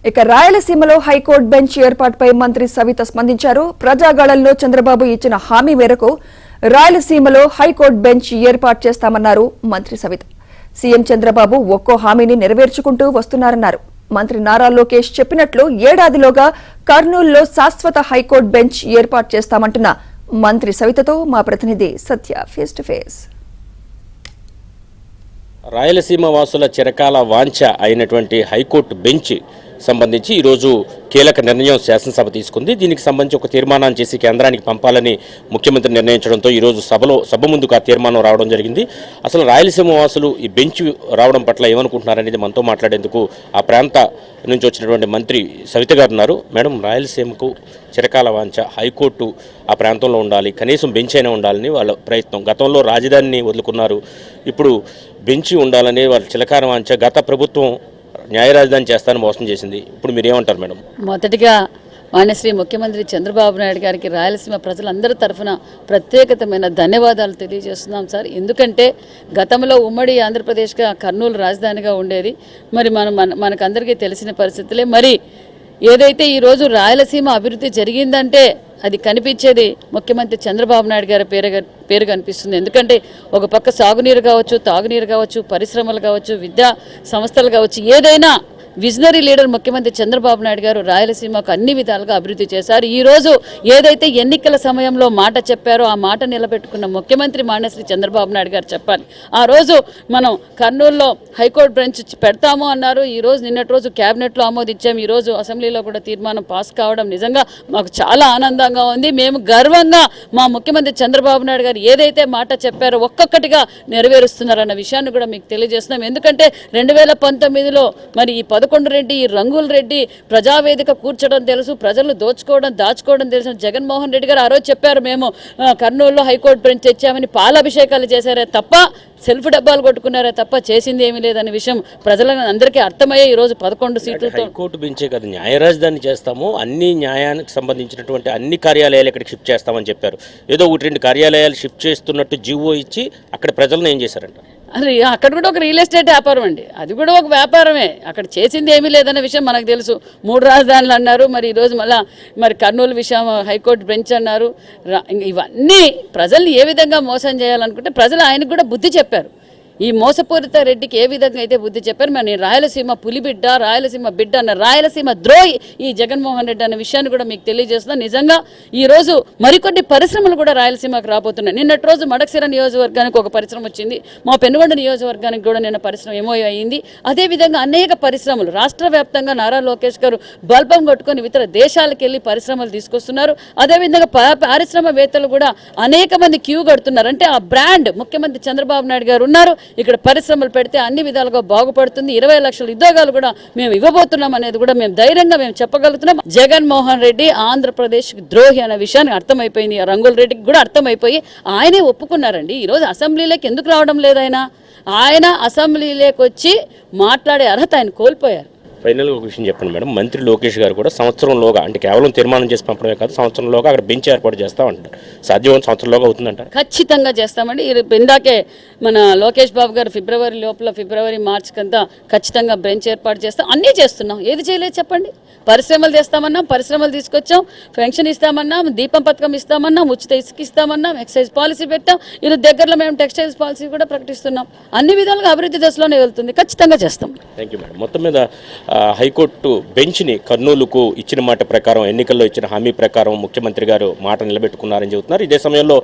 ఇక రాయలసీమలో high court bench ఏర్పాటుపై మంత్రి సవిత స్పందించారు. ప్రజాగళంలో చంద్రబాబు ఇచ్చిన హామీ మేరకు రాయలసీమలో హైకోర్టు బెంచ్ ఏర్పాటు చేస్తామన్నారు మంత్రి సవిత. సీఎం చంద్రబాబు ఒక్కో హామీని నెరవేర్చుకుంటూ వస్తున్నారన్నారు. మంత్రి నారా లోకేష్ చెప్పినట్లు ఏడాదిలోగా కర్నూలులో శాశ్వత హైకోర్టు బెంచ్ ఏర్పాటు చేస్తామంటున్న మంత్రి సవితతో మా ప్రతినిధి సత్య ఫేస్ టు ఫేస్. రాయలసీమ వాసుల చిరకాల వాంఛ అయినటువంటి హైకోర్టు బెంచ్ సంబంధించి ఈరోజు కీలక నిర్ణయం శాసనసభ తీసుకుంది. దీనికి సంబంధించి ఒక తీర్మానాన్ని చేసి కేంద్రానికి పంపాలని ముఖ్యమంత్రి నిర్ణయించడంతో ఈరోజు సభ ముందుకు ఆ తీర్మానం రావడం జరిగింది. అసలు రాయలసీమ వాసులు ఈ బెంచ్ రావడం పట్ల ఏమనుకుంటున్నారనేది మనతో మాట్లాడేందుకు ఆ ప్రాంత నుంచి వచ్చినటువంటి మంత్రి సవిత గారు ఉన్నారు. మేడం, రాయలసీమకు చిరకాల వాంఛ హైకోర్టు ఆ ప్రాంతంలో ఉండాలి, కనీసం బెంచ్ అయినా ఉండాలని వాళ్ళ ప్రయత్నం. గతంలో రాజధానిని వదులుకున్నారు, ఇప్పుడు బెంచ్ ఉండాలని వాళ్ళ చిరకాల వాంఛ. గత ప్రభుత్వం న్యాయ రాజధాని చేస్తానని మోసం చేసింది. ఇప్పుడు మీరేమంటారు మేడం? మొదటిగా మాన్యశ్రీ ముఖ్యమంత్రి చంద్రబాబు నాయుడు గారికి రాయలసీమ ప్రజలందరి తరఫున ప్రత్యేకతమైన ధన్యవాదాలు తెలియజేస్తున్నాం సార్. ఎందుకంటే గతంలో ఉమ్మడి ఆంధ్రప్రదేశ్గా కర్నూలు రాజధానిగా ఉండేది. మరి మనకందరికీ తెలిసిన పరిస్థితులే. మరి ఏదైతే ఈరోజు రాయలసీమ అభివృద్ధి జరిగిందంటే అది కనిపించేది ముఖ్యమంత్రి చంద్రబాబు నాయుడు గారి పేరు కనిపిస్తుంది. ఎందుకంటే ఒక పక్క సాగునీరు కావచ్చు, తాగునీరు కావచ్చు, పరిశ్రమలు కావచ్చు, విద్యా సంస్థలు కావచ్చు, ఏదైనా విజనరీ లీడర్ ముఖ్యమంత్రి చంద్రబాబు నాయుడు గారు రాయలసీమకు అన్ని విధాలుగా అభివృద్ధి చేశారు. ఈరోజు ఏదైతే ఎన్నికల సమయంలో మాట చెప్పారో ఆ మాట నిలబెట్టుకున్న ముఖ్యమంత్రి మాన్యశ్రీ చంద్రబాబు నాయుడు గారు చెప్పాలి. ఆ రోజు మనం కర్నూలులో హైకోర్టు బెంచ్ పెడతాము అన్నారు. ఈరోజు నిన్నటి రోజు క్యాబినెట్లో ఆమోదించాము. ఈరోజు అసెంబ్లీలో కూడా తీర్మానం పాస్ కావడం నిజంగా మాకు చాలా ఆనందంగా ఉంది. మేము గర్వంగా మా ముఖ్యమంత్రి చంద్రబాబు నాయుడు గారు ఏదైతే మాట చెప్పారో ఒక్కొక్కటిగా నెరవేరుస్తున్నారన్న విషయాన్ని కూడా మీకు తెలియజేస్తున్నాం. ఎందుకంటే 2019లో మరి ఈ 11 రెడ్డి, ఈ రంగుల రెడ్డి ప్రజావేదిక కూర్చోడం తెలుసు, ప్రజలు దాచుకోవడం తెలుసు. జగన్మోహన్ రెడ్డి గారు ఆ రోజు చెప్పారు, మేము కర్నూలులో హైకోర్టు బెంచ్ తెచ్చామని పాలాభిషేకాలు చేశారే తప్ప, సెల్ఫ్ డబ్బాలు కొట్టుకున్నారే తప్ప చేసింది ఏమీ లేదనే విషయం ప్రజలకు అందరికీ అర్థమయ్యే ఈరోజు 11 సీట్లతో హైకోర్టు బెంచే కాదు, న్యాయ రాజధాని చేస్తాము, అన్ని న్యాయానికి సంబంధించినటువంటి అన్ని కార్యాలయాలు ఇక్కడికి షిఫ్ట్ చేస్తామని చెప్పారు. ఏదో 1-2 కార్యాలయాలు షిఫ్ట్ చేస్తున్నట్టు జీవో ఇచ్చి అక్కడ ప్రజలను ఏం చేశారంట? అది అక్కడ కూడా ఒక రియల్ ఎస్టేట్ వ్యాపారం అండి, అది కూడా ఒక వ్యాపారమే. అక్కడ చేసింది ఏమీ లేదన్న విషయం మనకు తెలుసు. 3 రాజధానులు అన్నారు, మరి ఈరోజు మరి కర్నూలు విషయం హైకోర్టు బెంచ్ అన్నారు. ఇవన్నీ ప్రజల్ని ఏ విధంగా మోసం చేయాలనుకుంటే ప్రజలు ఆయనకు కూడా బుద్ధి చెప్పారు. ఈ మోసపూరిత రెడ్డికి ఏ విధంగా అయితే బుద్ధి చెప్పారు, మరి రాయలసీమ పులిబిడ్డ, రాయలసీమ బిడ్డ అన్న రాయలసీమ ద్రోహి ఈ జగన్మోహన్ రెడ్డి అన్న విషయాన్ని కూడా మీకు తెలియజేస్తున్నా. నిజంగా ఈరోజు మరికొన్ని పరిశ్రమలు కూడా రాయలసీమకు రాబోతున్నాయి. నిన్నటి రోజు మడకశిర నియోజకవర్గానికి ఒక పరిశ్రమ వచ్చింది, మా పెనుగొండ నియోజకవర్గానికి కూడా నిన్న పరిశ్రమ ఎంఓయూ అయింది. అదేవిధంగా అనేక పరిశ్రమలు రాష్ట్ర వ్యాప్తంగా నారా లోకేష్ గారు బల్బం కొట్టుకొని ఇతర దేశాలకు వెళ్ళి పరిశ్రమలు తీసుకొస్తున్నారు. అదేవిధంగా పారిశ్రామికవేత్తలు కూడా అనేక మంది క్యూ కడుతున్నారు. అంటే ఆ బ్రాండ్ ముఖ్యమంత్రి చంద్రబాబు నాయుడు గారు ఉన్నారు, ఇక్కడ పరిశ్రమలు పెడితే అన్ని విధాలుగా బాగుపడుతుంది, 20 లక్షల ఉద్యోగాలు కూడా మేము ఇవ్వబోతున్నాం అనేది కూడా మేము ధైర్యంగా చెప్పగలుగుతున్నాం. జగన్మోహన్ రెడ్డి ఆంధ్రప్రదేశ్ ద్రోహి అనే విషయాన్ని అర్థమైపోయింది. రంగుల రెడ్డికి కూడా అర్థమైపోయి ఆయనే ఒప్పుకున్నారండి. ఈరోజు అసెంబ్లీలోకి ఎందుకు రావడం లేదు? ఆయన అసెంబ్లీలోకి వచ్చి మాట్లాడే అర్హత ఆయన కోల్పోయారు. ఫైనల్గా ఒక విషయం చెప్పండి మేడం, మంత్రి లోకేష్ గారు కూడా సంవత్సరంలోగా, అంటే కేవలం తీర్మానం చేసి పంపడమే కాదు, సంవత్సరంలోగా అక్కడ బెంచ్ ఏర్పాటు చేస్తామంటారు. సాధ్యమైన సంవత్సరంలోగా అవుతుందంట? ఖచ్చితంగా చేస్తామండి. ఇందాకే మన లోకేష్ బాబు గారు ఫిబ్రవరి మార్చి కంతా ఖచ్చితంగా బెంచ్ ఏర్పాటు చేస్తాం. అన్నీ చేస్తున్నాం, ఏది చేయలేదు చెప్పండి. పరిశ్రమలు చేస్తామన్నాం, పరిశ్రమలు తీసుకొచ్చాం, పెన్షన్ ఇస్తామన్నాం, దీపం పథకం ఇస్తామన్నాం, ఉచిత ఇసుక ఇస్తామన్నాం, ఎక్సైజ్ పాలసీ పెట్టాం. ఇది దగ్గరలో మేము టెక్స్టైల్స్ పాలసీ కూడా ప్రకటిస్తున్నాం. అన్ని విధాలుగా అభివృద్ధి దశలోనే వెళ్తుంది, ఖచ్చితంగా చేస్తాం. Thank you madam. మొత్తం మీద హైకోర్టు బెంచ్ని కర్నూలుకు ఇచ్చిన మాట ప్రకారం, ఎన్నికల్లో ఇచ్చిన హామీ ప్రకారం ముఖ్యమంత్రి గారు మాట నిలబెట్టుకున్నారని చెబుతున్నారు. ఇదే సమయంలో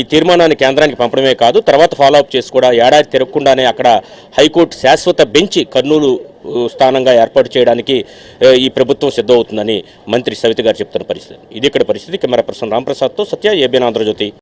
ఈ తీర్మానాన్ని కేంద్రానికి పంపడమే కాదు, తర్వాత ఫాలోఅప్ చేసి కూడా ఏడాది తిరగకుండానే అక్కడ హైకోర్టు శాశ్వత బెంచ్ కర్నూలు స్థానంగా ఏర్పాటు చేయడానికి ఈ ప్రభుత్వం సిద్ధమవుతుందని మంత్రి సవిత గారు చెప్తున్న పరిస్థితి. ఇది ఇక్కడ పరిస్థితి. కెమెరా పర్సన్ రాంప్రసాద్తో సత్య, ఏబిఎన్ ఆంధ్రజ్యోతి.